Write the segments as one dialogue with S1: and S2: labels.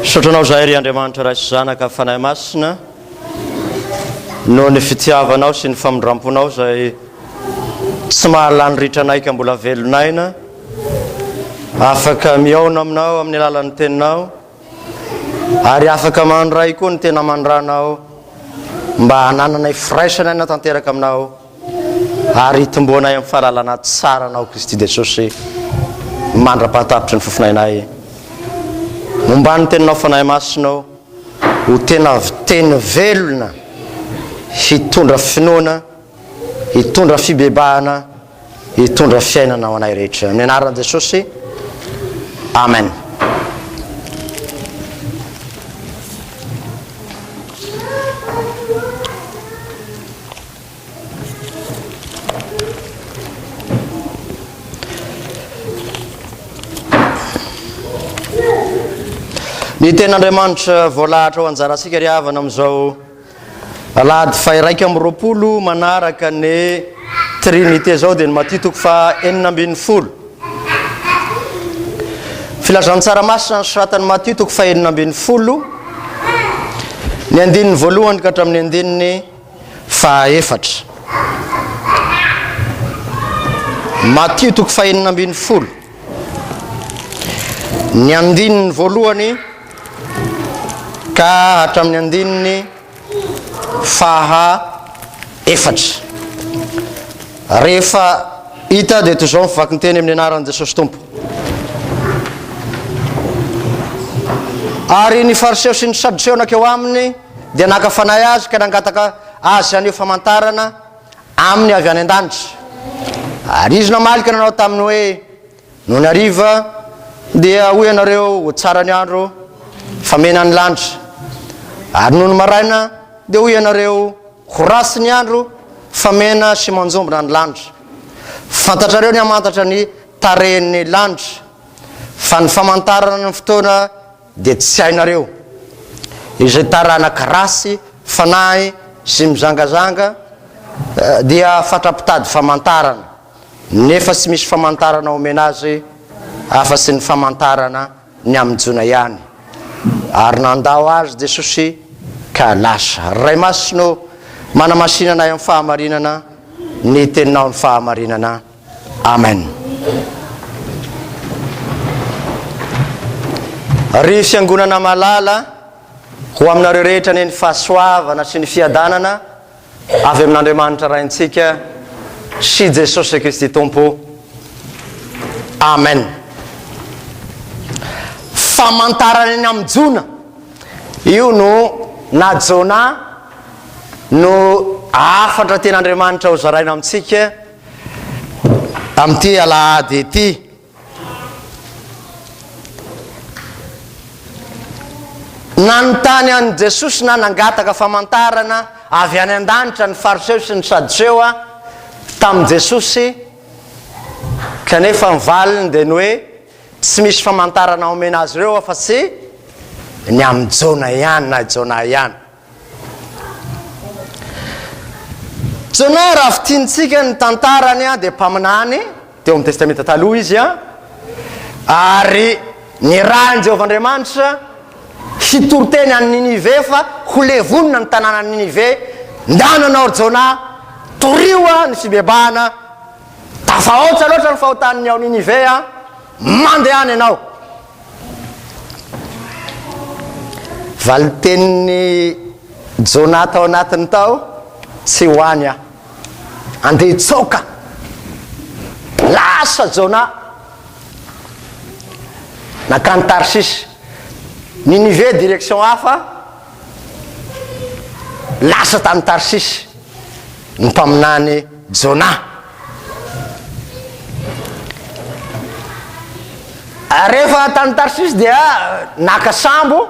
S1: Sotranao zahay ry Andriamanitra raisy zanaka fanahy masina no ny fitiavanao sy ny famindramponao zay tsy mahalany ritranaika mbola velonaina afaka miaona aminao amin'ny alalan'ny teninao ary afaka mandray koa ny tena mandranao mba hanananay firaisana na tanteraka aminao ary hitomboanay amin'ny fahalalana tsara anao Kristy Jesosy mandra-pahatapitry ny fofinainay momba ny teninao fanahy masinao ho tena teny velona hitondra finoana hitondra fibebahana hitondra fiainana ho anay rehetra amin'ny anaran'i Jesosy amen. Ny ten'Andriamanitra voalahatra ho anjaratsika ry havana amin'izao alahady fahiraika amby roapolo manaraka ny trinité zao dia ny matitoko fa 9:40 filazantsaramasina ny soratany matitoko fa 9:40 ny andininy voalohany ka hatramin'ny andininy fa 4 matitoko fa 9:40 ny andininy voalohany ka hatramin'ny andininy faha 4 rehefa hita dia toy izao mivaky ny teny amin'ny anaran'i Jesosy Tompo. Ary ny fariseo sy ny sadoseo nakeo aminy dia nakafanay azy ka nangataka azy aneo famantarana aminy avy any an-danitra ary izy namalika nanao taminy hoe no ny hariva dia hoy ianareo ho tsara ny andro famena ny lanitra ary noho ny maraina dia hoy ianareo ho rasy ny andro famena sy manjombona ny lanitra fantatrareo ny hamantatra ny tarehin'ny lanitra fa ny famantarana ny fotoana dia tsy hainareo izay taranaka rasy fanahy sy mizangazanga dia fatrapitady famantarana nefa tsy misy famantarana omena azy afa-tsy ny famantarana ny aminjona ihany ary nandao azy Jesosy ka lasa ray masino manamasinanay amin'ny fahamarinana ny teninao ny fahamarinana amen. Ry fiangonana malala ho aminareo rehetra ny fahasoavana sy ny fiadanana avy amin'Andriamanitra raintsika sy Jesosy Kristy Tompo amen. Famantarana ny aminjona io no na Jona no afatra ten'Andriamanitra ho zaraina amintsika amin'ity alahady ity. Nanontany an Jesosy na nangataka famantarana avy any an-danitra ny fariseo sy ny sadoseo tamin'i Jesosy kanefa nivaliny dia ny hoe tsy misy famantarana omena azy ireo fa tsy ny amin'ny Jona ihany na Jona ihany. Jona raha fitiantsika ny tantarany dia mpaminany teo amin'ny testamenta taloha izy ary ny rahan'i Jehovahandriamanitra hitoroteny any Ninive fa ho levonina ny tanàna ny Ninive ndananao Jona torio ny fibebahana tafahoatra loatra ny fahotaniny ao Ninive mandehany ianao. Valiteniny Jona tao anatiny tao tsy hoany andeha tsoka lasa Jona nakany Tarsisy Ninive direction hafa lasa tany Tarsisy ny mpaminany Jona. Rehefa tany Tarsisy dia naka sambo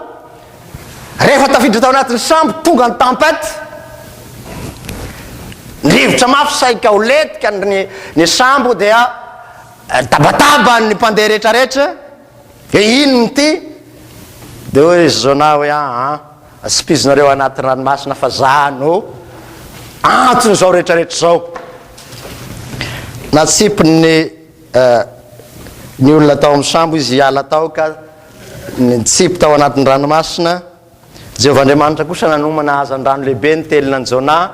S1: rehefa tafiditra tao anatin'ny sambo tonga ny tempête rivotra mafy saika ho letika ny sambo dia tabataba ny mpandeha rehetrarehetra ino ty dia hoe Jona hoe aspizinareo anaty ranomasina fa za no antony zao rehetrarehetra zao natsipiny ny olona tao amin'ny sambo izy hiala tao ka nitsipy tao anatin'ny ranomasina. Jehovahandriamanitra kosa nanomana hazan-drano lehibe ny telona ny Jona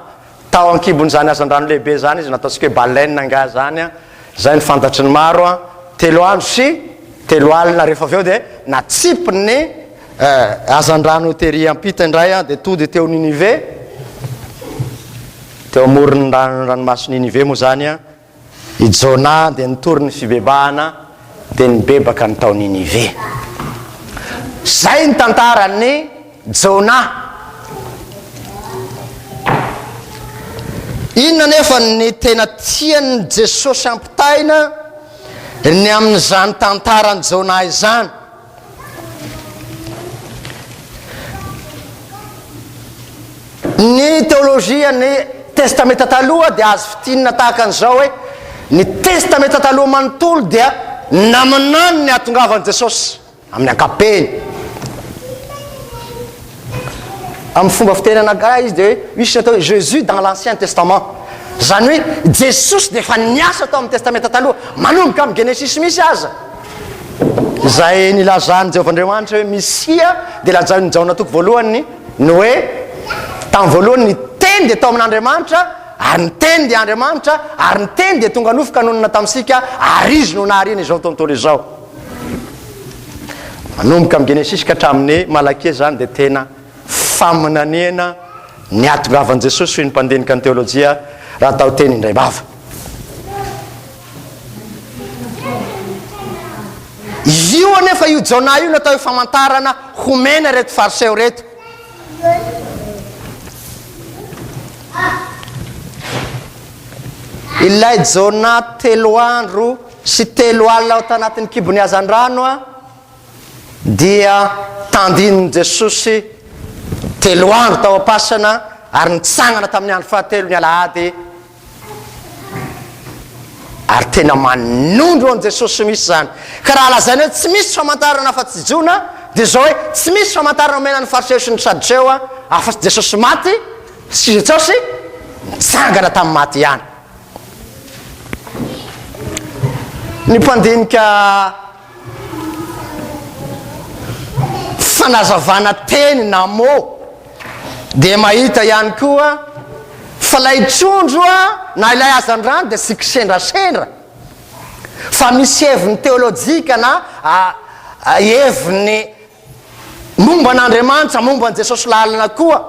S1: tao ankibon'izany hazan-drano lehibe zany izy nataontsika hoe baleine nga zany a. Zay ny fantatry ny maro a. 3 andro sy 3 alina rehefa avy eo dia natsipy ny hazan-drano tery ampita indray a dia tody teo Ninive, teo amorony ranomasina Ninive moa zany a. I Jona dia nitory ny fibebahana dia nibebaka ny tao Ninive. Zay ny tantaran'ny Jona. Inona nefa ny tena tian'ny Jesosy ampitaina ny amin'izany tantarany Jona izany? Ny teolojia ny testamenta taloha dia azo fitinina tahaka an'izao hoe ny testamenta taloha manontolo dia naminany ny atongavan'i Jesosy amin'ny ankapeny. Amin'ny fomba fiteny anankiray izy dia hoe misy atao hoe Jésus dans l'Ancien Testament. Zany hoe Jesosy dia efa niasa tao amin'ny testamenta taloha manomboka amin'ny Genesis misy aza. Zay nilazany Jehovahandriamanitra hoe Misia dia lazainy Jaona toko voalohany ny hoe tamin'ny voalohany ny teny dia tao amin'Andriamanitra ary ny teny dia Andriamanitra ary ny teny dia tonga nofoka nonona tamintsika ary izy no naharina izao tontolo izao. Manomboka amin'ny Genesis ka hatramin'ny Malakia zany dia tena faminaniana ny atongavan'i Jesosy sy ny mpandinika ny teolojia raha tao teny indray bava. Io anefa io Jona io natao famantarana homena reto fariseo reto. Ilay Jona 3 andro sy 3 alina ao tanatin'ny kibony hazan-drano a dia tandininy Jesosy 3 andro tao am-pasana ary nitsangana tamin'ny andro fahatelo ny alahady ary tena manondro an Jesosy misy zany. Ka raha lazainy hoe tsy misy famantarana fa tsy Jona dia zao hoe tsy misy famantarana omena ny fariseo sy ny sadoseo a afa-tsy Jesosy maty sy Jesosy nitsangana tamin'ny maty ihany. Ny mpandinika fanazavana teny na mo dia mahita ihany koa fa lay trondro a na ilay hazan-drano dia tsy kisendrasendra fa misy heviny teolojika na heviny momba an'Andriamanitra momba an Jesosy lalina koa.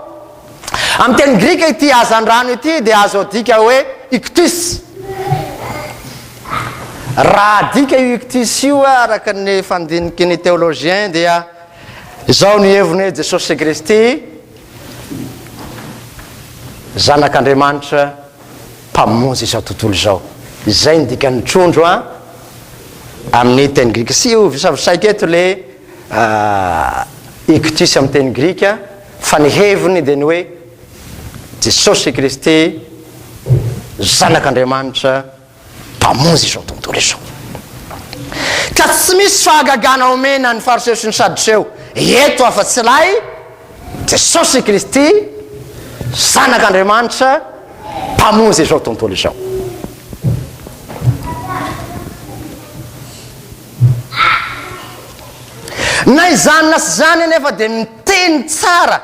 S1: Amin'ny teny grika ity hazan-drano ity dia azo adika hoe ictus. Raha adika io ictus io araka ny fandiniky ny teologien dia izao ny heviny hoe Jesosy Kristy zanak'Andriamanitra mpamonjy izao tontolo izao. Izay ny dikan'ny trondro a amin'ny teny grika. Sy io visavisaika eto le ictus amin'ny teny grika fa ny heviny dia ny hoe Jesosy Kristy zanak'Andriamanitra mpamonjy izao tontolo izao. Ka tsy misy fahagagana omena ny fariseo sy ny sadoseo eto afa-tsy lay Jesosy Kristy zanak'Andriamanitra mpamonjy izao tontolo izao. Na izany na sy zany anefa dia miteny tsara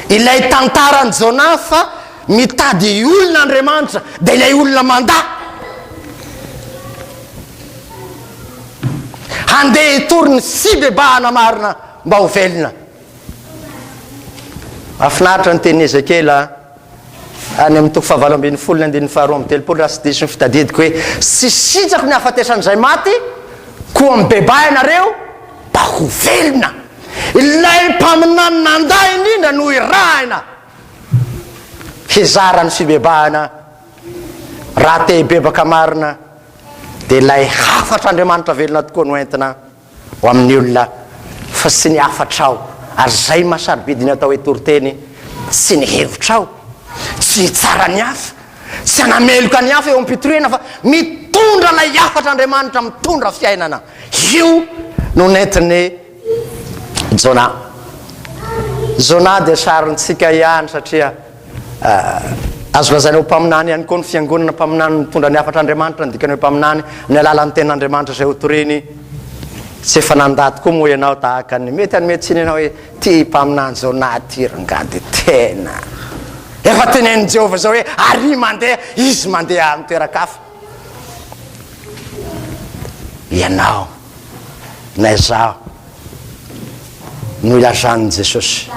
S1: ilay tantarany Jona fa mitady olona Andriamanitra dia ilay olona manda handeha hitory ny fibebahana marina mba ho velona. Afinaritra ny teny Ezekela any amin'ny toko 7:12-13 raha sy diso ny fitadidiko hoe sy sitrako ny hafatesan'izay maty koa mibebah ianareo mba ho velona. Ilay mpaminany nanday indrindra no irahina hizara ny fibebahana raha te hibebaka marina dia ilay hafatr'Andriamanitra velona tokoa no entina ho amin'ny olona fa sy ny hafatrao. Ary zay mahasarobidiny atao hoe toriteny tsy ny hevitrao tsy tsara ny hafa tsy anameloka ny hafa eo ampitorena fa mitondra lay hafatr'Andriamanitra mitondra fiainana. Io no nentiny Jona. Jona dia sarontsika ihany satria azo lazaina ho mpaminany ihany koa ny fiangonana mpaminany mitondra ny hafatr'Andriamanitra ny dikany hoe mpaminany ny alalan'ny ten'Andriamanitra izay ho toreny tsy efa nandaty koa moa ianao tahaka ny mety anymetitsiny ianao hoe ty mpaminany zao naty rangady tena efa tenen'i Jehovah zao hoe ary mandeha izy mandeha amin'ny toerakafa. Ianao na izaho no ilazan'i Jesosy,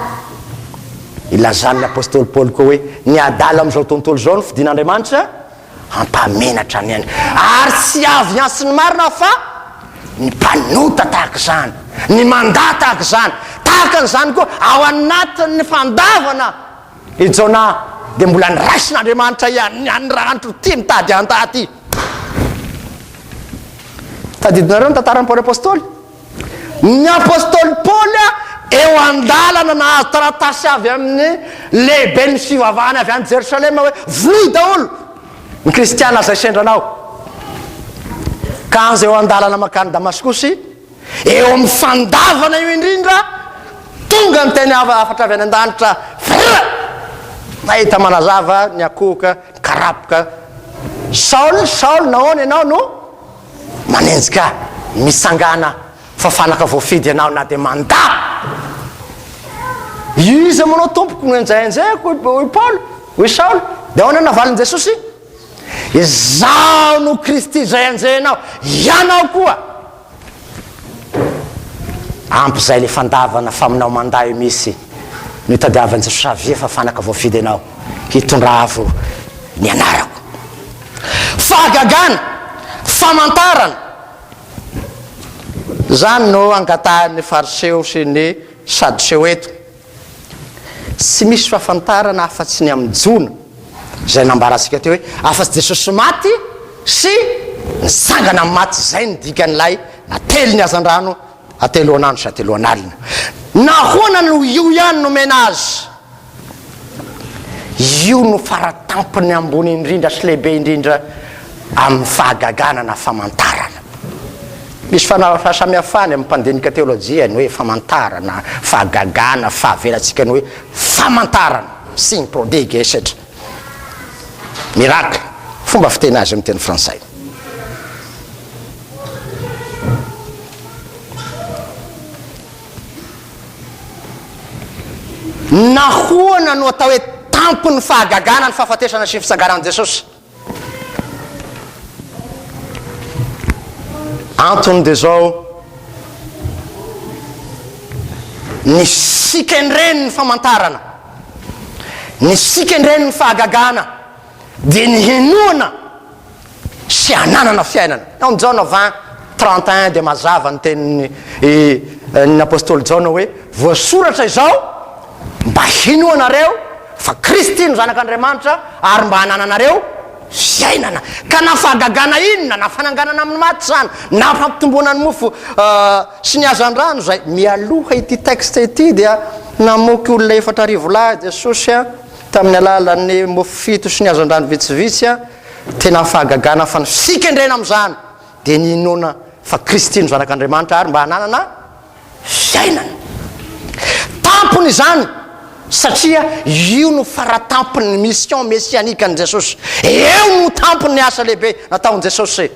S1: ilazan'ny apôstôly Paoly koa hoe ny adala amin'izao tontolo zao ny fidin'Andriamanitra hampamenatra ny any ary tsy avy ansi ny marina fa ny mpanota tahaka izany, ny mandà tahaka izany, tahaka an'izany koa ao anatin'ny fandavana ijaona dia mbola niraisin'Andriamanitra ihany raha antro ty mitady anta ty. Tadidinareo ny tantaran'ny Paoly apôstôly. Ny apôstôly Paoly eo andalana nahazo taratasy avy amin'ny lehibe ny fivavahana avy any Jerosalema hoe voy daholo ny kristiana zay sendranao. Ka anzy eo andalana makany Damaskosy eo amin'ny fandavana io indrindra tonga ny teny afatra avy any an-danitra nahita manazava ny akohoka karapoka Saul nahoana ianao no manenjika misangana fa fanaka voafidy ianao na dia mandà. Iza manao tompoko no enjaenjeko hoy Paoly hoy Saul dia ahoana navalin' Jesosy izaho no Kristy zay enjenao ianao koa ampy zay le fandavana faminao mandà io misy no hitadiavan'i Jesosy avia fa fanaka voafidy ianao hitondravo ny anarako. Fahagagana famantarana zany no angatahan'ny fariseo sy ny sadoseo eto. Tsy misy fahafantarana afa-tsy ny amin'jona zay nambaratsika teo hoe afa-tsy Jesosy maty sy nisangana amin'ny maty zay ny dikan'ilay nately ny azan-drano ateloan'andro sy ateloan'alina. Nahoana no io ihany nomena azy? Io no faratampony ambony indrindra sy lehibe indrindra amin'ny fahagagana na famantarana. Misy fahasamihafany amin'ny mpandinika teolojia ny hoe famantarana, fahagagana, fahavelatsika ny hoe famantarana, signe prodigue etc. Miracle, fomba fiteny azy amin'ny teny frantsay. Nahoana no atao hoe tampony fahagagana ny fahafatesana sy ny fisangaran'i Jesosy? Antony dia zao ny sikendreny ny famantarana, ny sikendreny ny fahagagana dia ny hinoana sy hananana fiainana. Ao Jaona 20:31 dia mazava ny tenin'ny apôstôly Jaona hoe voasoratra izao mba hinoanareo fa Kristy no zanak'Andriamanitra ary mba hanananareo fiainana. Ka na fahagagana inona na fananganana amin'ny maty zany na fampitomboana ny mofo sy ny azan-drano zay mialoha ity texte ity dia namoky olona 4 lahy Jesosy tamin'ny alalan'ny mofo fito sy ny azan-drano vitsivitsy tena fahagagana fa ny fikendrena amin'izany dia ny hinoana fa Kristy no zanak'Andriamanitra ary mba hananana fiainana. Tampony izany satria io no faratampony mission messianika ny Jesosy. Eo no tampony ny asa lehibe nataon'i Jesosy.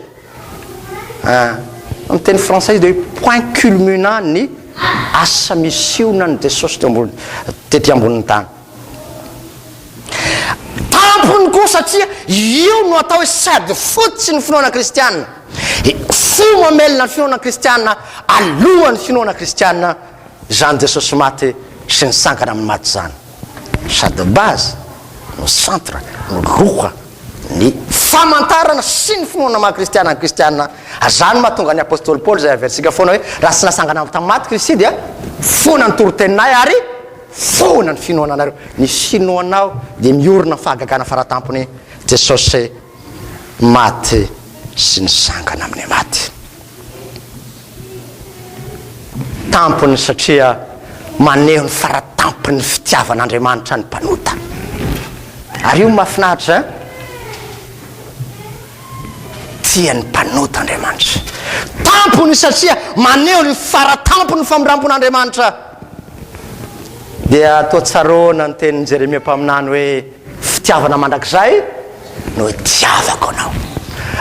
S1: Amin'ny teny frantsay dia point culminant ny asa misiona ny Jesosy tety ambonin'ny tany. Tampony koa satria io no atao hoe sady fotsy ny finoana kristianina. Fo mamelona ny finoana kristianina alohan'ny finoana kristianina zany Jesosy maty sy nisangana amin'ny maty zany. Sady base no centre no loha ny famantarana sy ny finoana maha-kristiana ny kristianina. Zany mahatonga ny apôstôly Paoly zay aversika foana hoe raha tsy nasangana tamin'ny maty Kristy dia foana ny toroteninay ary foana ny finoana anareo. Ny finoanao dia miorina fahagagana faratampony Jesosy maty sy nisangana amin'ny maty. Tampony satria maneho ny faratampony fitiavan'Andriamanitra ny mpanota. Ary io mahafinaritra tia ny mpanota Andriamanitra. Tampony satria maneho ny faratampony famindrampon'Andriamanitra. Dia atao tsaroana ny tenin'ny Jeremia mpaminany hoe fitiavana mandrakizay no tiavako anao.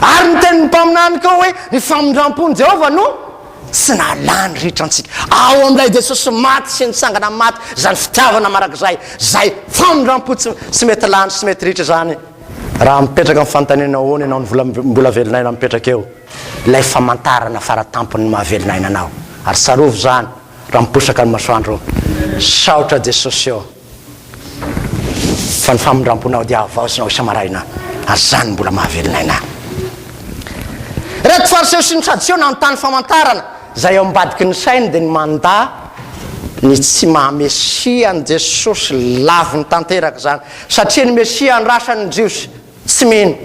S1: Ary ny tenin'ny mpaminany koa hoe ny famindrampon'i Jehovah no tsy nalany ritra antsika ao amilay jesosy maty sy nitsangana maty zany fitiavana marak'izay zay famindrampo tsy mety lany sy mety ritra zany raha mipetraka amin'ny fanontaniana oany ianao mbola velonaina mipetraka eo ilay famantarana faratampony mahavelonaina anao ary sarovo zany raha miposaka ny masoandro saotra jesosy eo fa ny famindramponao dia avaosinao isamaraina ary zany mbola mahavelonaina reto fariseo sy ny tradisio nanontany famantarana zay eo ambadiky ny sainy dia ny manda ny tsy mahamesia ny jesosy laviny tanteraka zany satria ny mesia ny rasany jiosy tsy mino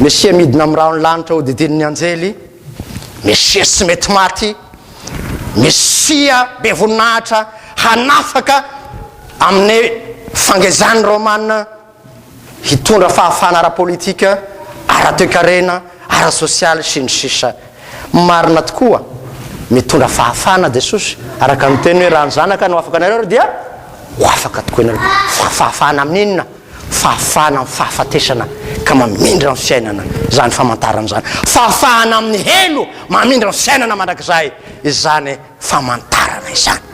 S1: mesia midina amin'ny raony lanitra ho didin'ny anjely mesia tsy mety maty mesia be voninahitra hanafaka amin'ny fangezany romana hitondra fahafana ara-politika ara-toekarena ara-sosialy sy ny sisa marina tokoa mitondra fahafana jesosy araka ny teny hoe raha ny zanaka no afaka anareo dia ho afaka tokoa ianareo fahafana amin'inona fahafana amin'ny fahafatesana ka mamindra amin'ny fiainana zany famantarana zany fahafahana amin'ny helo mamindra amin'ny fiainana mandrakizay izany famantarana izany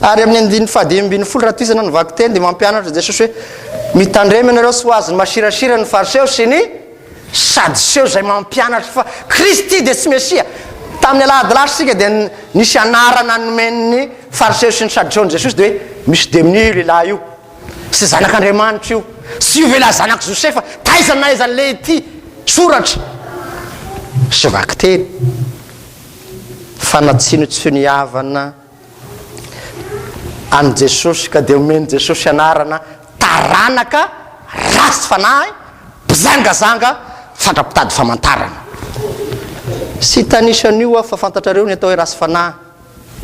S1: ary amin'ny andiny fahadimy folo raha toizana ny vaky teny dia mampianatra jesosy hoe mitandremy ianareo sy ho azy ny masirasira ny fariseo sy ny sadiseo zay mampianatra fa kristy dia tsy mesia tamin'ny alahadilatra sika dia nisy anarana nomen'ny fariseo sy ny sadiseo ny jesosy dia hoe misy deminio lehilahy io sy zanak'andriamanitra io sy io vela zanak' josefa taizany na izany le ty soratra sy vaky teny fanatsino tsy niavana any jesosy ka dia omeny jesosy anarana taranaka rasy fanahy mpizangazanga fandrapitady famantarana sy tanisan'io a fa fantatrareo ny atao hoe rasy fanahy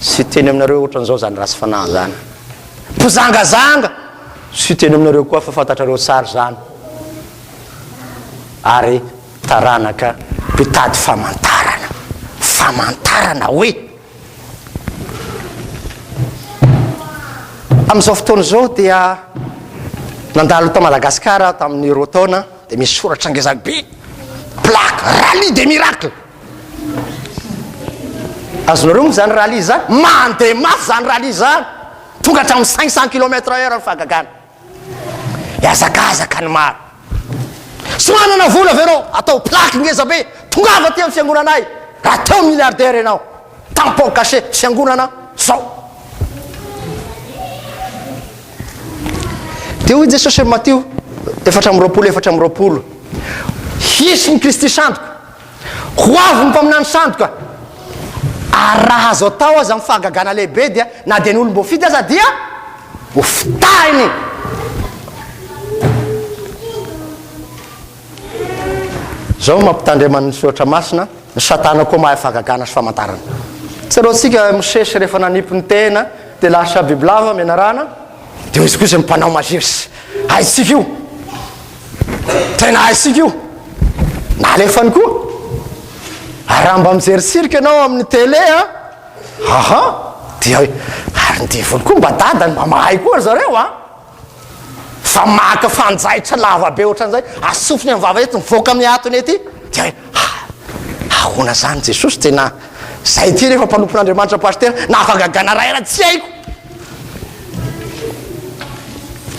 S1: sy teny aminareo ohatran'izao zany rasy fanahy zany mpizangazanga sy teny aminareo koa fa fantatrareo tsara zany ary taranaka mpitady famantarana hoe amin'izao fotoana zao dia nandalo ta Madagasikara tamin'ny roa taona dia misy soratra ngezany be plaque rallye des miracles azonareo moa zany rallye zany mandeha mafy zany rallye zany tonga hatramin'ny 500 km/h ny fahagagana iazakazaka ny maro sy manana vola vereo atao plaque ngeza be tongava ty amin'ny fiangonanay raha teo milliardaire ianao tampon cachet fiangonana zao dia hoy jesosy amin'ny Matio 4:24 hisy ny kristy sandoka ho avy ny mpaminany sandoka ary raha azo atao azy amin'ny fahagagana lehibe dia na dia ny olo mbo fidy aza dia ho fitahiny zao mampitandreman'ny sotra masina ny satana koa mahay fahagagana sy famantarana tsareo atsika misesy rehefa nanipy ny tena dia lasa bibilava mianarana dia izy koa izay mimpanao maziry aitsika io tena aitsika io nalefany koa ary raha mba mijery sirika ianao amin'ny tele aha dia hoe ary ndivony koa mba dadany mba mahay koa zareo fa maka fanjaitra lava be ohatran'izay asofiny amin'ny vava ety mivoaka amin'ny atony ety dia hoe ahoana zany jesosy tena zay ty rehefa mpanompon'andriamanitra pastera na afagagana raha era tsy haiko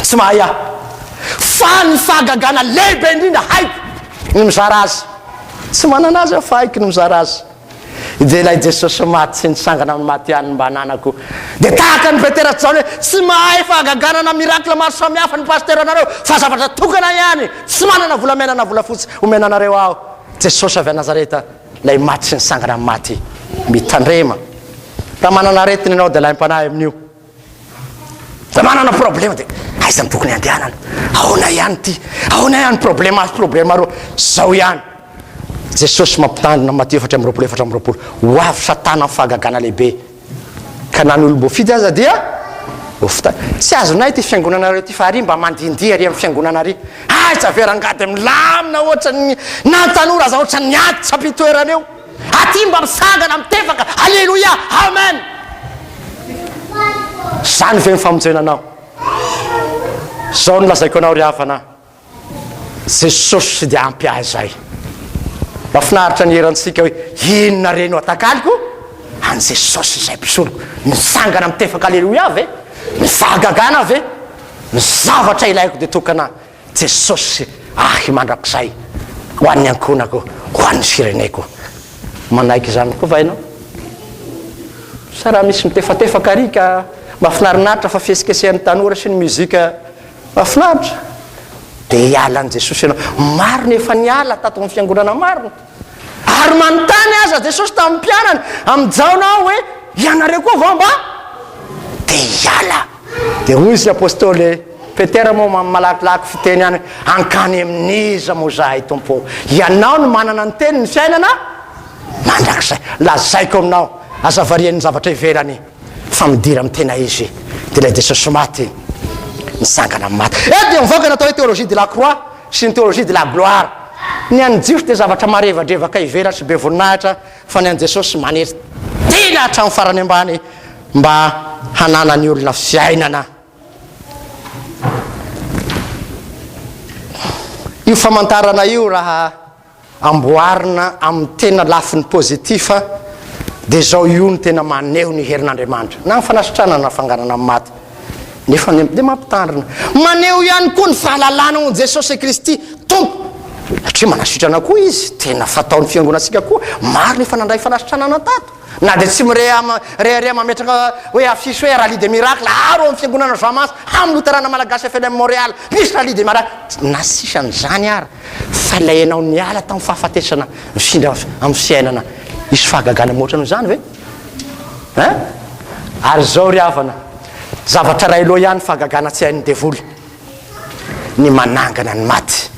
S1: tsy mahay aho fa ny fahagagana lehibe indrindra haiko ny mizara azy tsy manana azy fa haiko ny mizara azy dia ilay jesosy maty sy nitsangana amin'ny maty ihany mba hananako dia tahaka ny petera zany hoe tsy mahay fahagagana na miracle maro samihafa ny pastera anareo fa zavatra tokana ihany tsy manana volamenana volafotsy omena anareo aho jesosy avy a nazareta lay maty sy nitsangana amin'ny maty mitandrema raha manana aretiny ianao dia laim-panahy amin'io da manana problema dia aiza ny tokony andehanana ahoana ihany ty ahoana ihany problema azy problema ro zao ihany jesosy mampitandrina Matio 4:24 ho avy satana amin'ny fahagagana lehibe ka na ny olo mbo fidy aza dia ofta tsy azonay ty fiangonanareo ty fa ary mba mandindia ary amin'ny fiangonanary tsy averangady milamina ohatrany nantanora aza ohatrany niatitra mpitoeraneo aty mba misangana mitefaka alleloia amen zany ve mifamonjenanao zao no lazaiko anao ry havana jesosy sy dia ampy ahy zay mahafinaritra ny herantsika hoe inona reno atakaliko any Jesosy izay mpisoloko misangana mitefaka aleloia avy e mivagagana avy e ny zavatra ilaiko dia tokana Jesosy mandrakizay ho an'ny ankonako ho an'ny fireneko manaiky izany koa vainao sa raha misy mitefatefaka arika mafinarinaritra fa fiesikesehan'ny tanora sy ny muzika mafinaritra dia hialan'i Jesosy ianao marina efa niala tato amin'ny fiangonana marina ary manontany aza Jesosy tamin'ny mpianany amin'jaonao hoe ianareo koa vao mba dia hiala dia hoy izy apôstôly Petera moa malakilaky fiteny any ankany amin'iza moa zahay tompo ianao no manana ny teny ny fiainana mandrakizay lazaiko aminao azavarian'ny zavatra ivelany fa midira amin'ny tena izy dia ilay Jesosy maty misangana amin'ny maty dia mivoaka natao hoe théologie de la croix sy ny théologie de la gloire ny an'ny jiosy dia zavatra marevadrevaka ivelany sy be voninahitra fa ny an'i Jesosy manery tena hatramin'ny farany ambany mba hanana ny olona fiainana io famantarana io raha amboarina amin'ny tena lafiny pozitifa dia zao io ny tena maneho ny herin'Andriamanitra na ny fanasitrana na fangarana amin'ny maty nefa dia mampitandrina maneho ihany koa ny fahalalana ho Jesosy Kristy tompo satria manasitrana koa izy tena fataon'ny fiangonantsika koa maro ny fanandray fanasitranana tato na dia tsy mireare mametraka hoe afisy hoe rally de miracle aro amin'ny fiangonana Joamasy amin'ny Luterana Malagasy FLM Montréal misy rally de miracle nasisan'izany ary fa ilay ianao niala tamin'ny fahafatesana mifindra amin'ny fiainana isy fahagagana moatra noho izany ve ary zao ry havana zavatra ray loha ihany fahagagana tsy hain'ny devoly ny manangana ny maty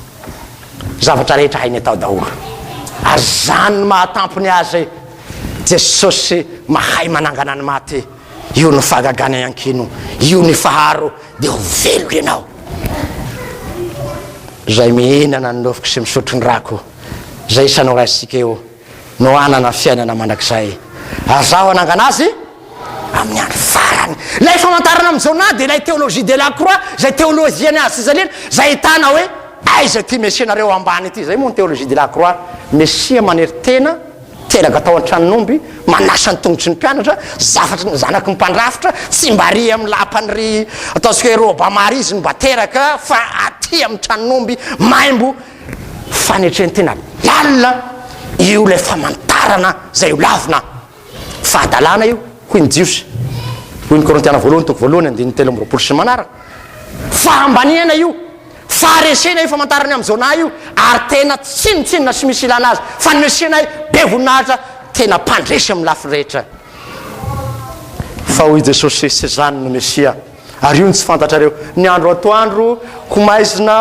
S1: zavatra rehetra hainy atao daholo ary zany ny mahatampony azy Jesosy mahay manangana ny maty io ny fahagagana iankino io ny faharo dia ho velo ianao zay mihinana ny nofiko sy misotro ny rako zay isanao raisika eo no anana fiainana mandrakizay azaho anangana azy amin'ny andro farany lay famantarana amin'izao na dia ilay théologie de la croix zay théologiany azy zaliana zay hitana hoe aiza ty mesianareo ambany ity zay moa ny théologie de la croix mesia manery tena teraka atao an-tranon'omby manasa ny tongotry ny mpianatra zavatra zanaky ny mpandrafitra tsy mba ry amin'ny lapany ry ataontsika hoe robamary izy mba teraka fa aty amin'ny tranon'omby maimbo fanetreny tena lalina io lay famantarana zay ho lavina fahadalana io hoy ny jiosy hoy ny Korintiana voalohany toko voalohany andininy telo amby roapolo sy manaraka fahambaniana io faharesena io famantarany amin'izao na io ary tena tsinotsinona sy misy ilana azy fa ny mesianay be voninahitra tena mpandresy amin'ny lafiny rehetra fa hoy Jesosy sy zany no mesia ary io ny tsy fantatrareo ny andro atoandro ho maizina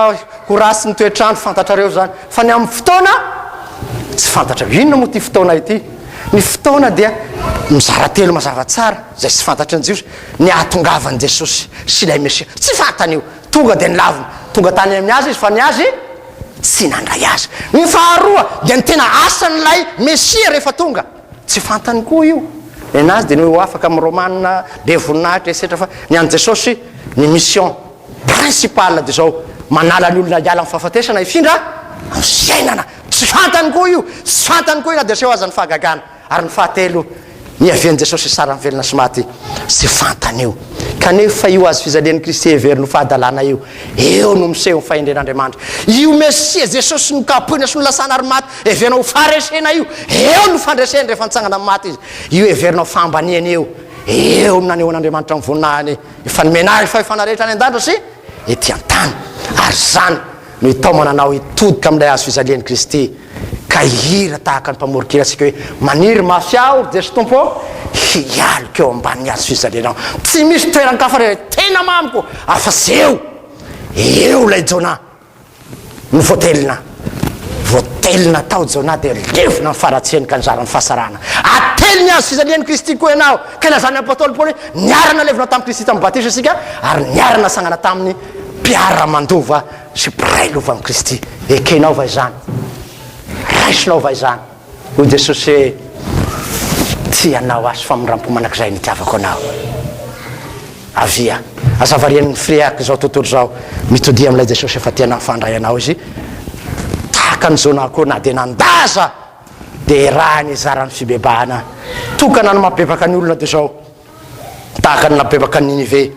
S1: ho rasy ny toetrandro fantatrareo zany fa ny amin'ny fotoana tsy fantatrareo inona moa ty fotoana ity ny fotoana dia mizara telo mazava tsara zay tsy fantatry ny jiosy ny ahatongavany Jesosy sy ilay mesia tsy fantany io tonga dia ny laviny tonga tany amin'ny azy izy fa ny azy tsy nandray azy ny faharoa dia ny tena asan'ilay mesia rehefa tonga tsy fantany koa io enazy dia ny ho afaka amin'ny romanina be voninahitra etc fa ny an'i Jesosy ny mission principale dia zao manala ny olona hiala amin'ny fahafatesana ifindra amin'ny fiainana tsy fantany koa io tsy fantany koa io na dia seho aza ny fahagagana ary ny fahatelo ny avian'i Jesosy sara ny velona sy maty tsy fantany io kanefa io azy fizalian'i Kristy heverino fahadalana io eo no miseho ny fahendren'Andriamanitra io mesia Jesosy ny kapoina sy ny lasana ary maty heverinao faharesena io eo no fandreseny rehefa nitsangana amin'ny maty izy io heverinao fahambaniany eo no nanehoan'Andriamanitra ny voninahiny efa nomenary fa efanarehetra any an-dandro sy ety an-tany ary zany no hitaomananao hitodika amin'ilay azo fizalian'i Kristy ka hira tahaka ny mpamorokira atsika hoe maniry mafy aho Jesosy tompo hialoko eo amban'ny azo fizalianao tsy misy toeran-kafa re tena mamiko afa zeo eo lay Jona ny voatelina tao Jona dia levona ny faratsiany ka nizara ny fahasarana ately ny azo fizalian'i Kristy koa ianao ka ilazany apôstôly Paoly hoe niarana levona tamin'ny Kristy tamin'ny batisa isika ary niarana sangana tamin'ny mpiara-mandova sy mpiray lovan'i Kristy ekenao va izany raisinao va izany hoy Jesosy hoe tianao azy fa mirampo manakizay nitiavako anao avia azavarian'ny friaky zao tontolo zao mitodia amin'ilay Jesosy efa tiana fandray anao izy tahaka ny Jona koa na dia nandaza dia raha ny zarany fibebahana tokana ny mampibebaka ny olona dia zao tahaka ny napibebaka ny Ninive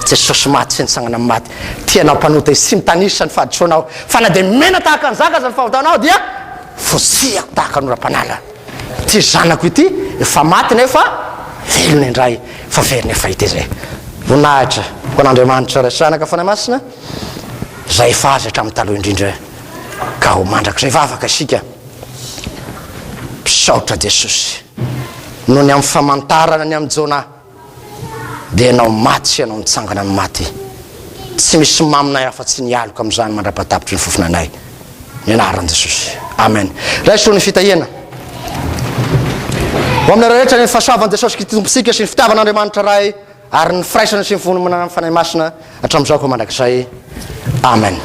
S1: Jesosy maty sy nitsangana amin'ny maty tianao mpanota izy sy mitanisa ny fahadisoanao fa na dia mena tahaka ny zaka zany fahotanao dia fosiako tahaka ny ora-panala ty zanako ity efa maty nefa velona indray fa verina efa ity zay voninahitra ho an'Andriamanitra rasanaka fanahy masina zay efa azy hatramin'ny taloha indrindra ka ho mandrak'izay vavaka isika mpisaotra Jesosy noho ny amin'ny famantarana ny amin'ny Jona dia ianao maty sy ianao nitsangana amin'ny maty tsy misy maminay afa-tsy ny aloko amin'izany mandrapatapitry ny fofonanay ny anaran'i Jesosy amen raiso ny fitahiana ho amin'ny rehetra ny fahasoavan'i Jesosy Kristy tompontsika sy ny fitiavan'Andriamanitra ray ary ny firaisana sy ny fononana amin'ny fanahy masina hatramin'izao koa mandrakizay amen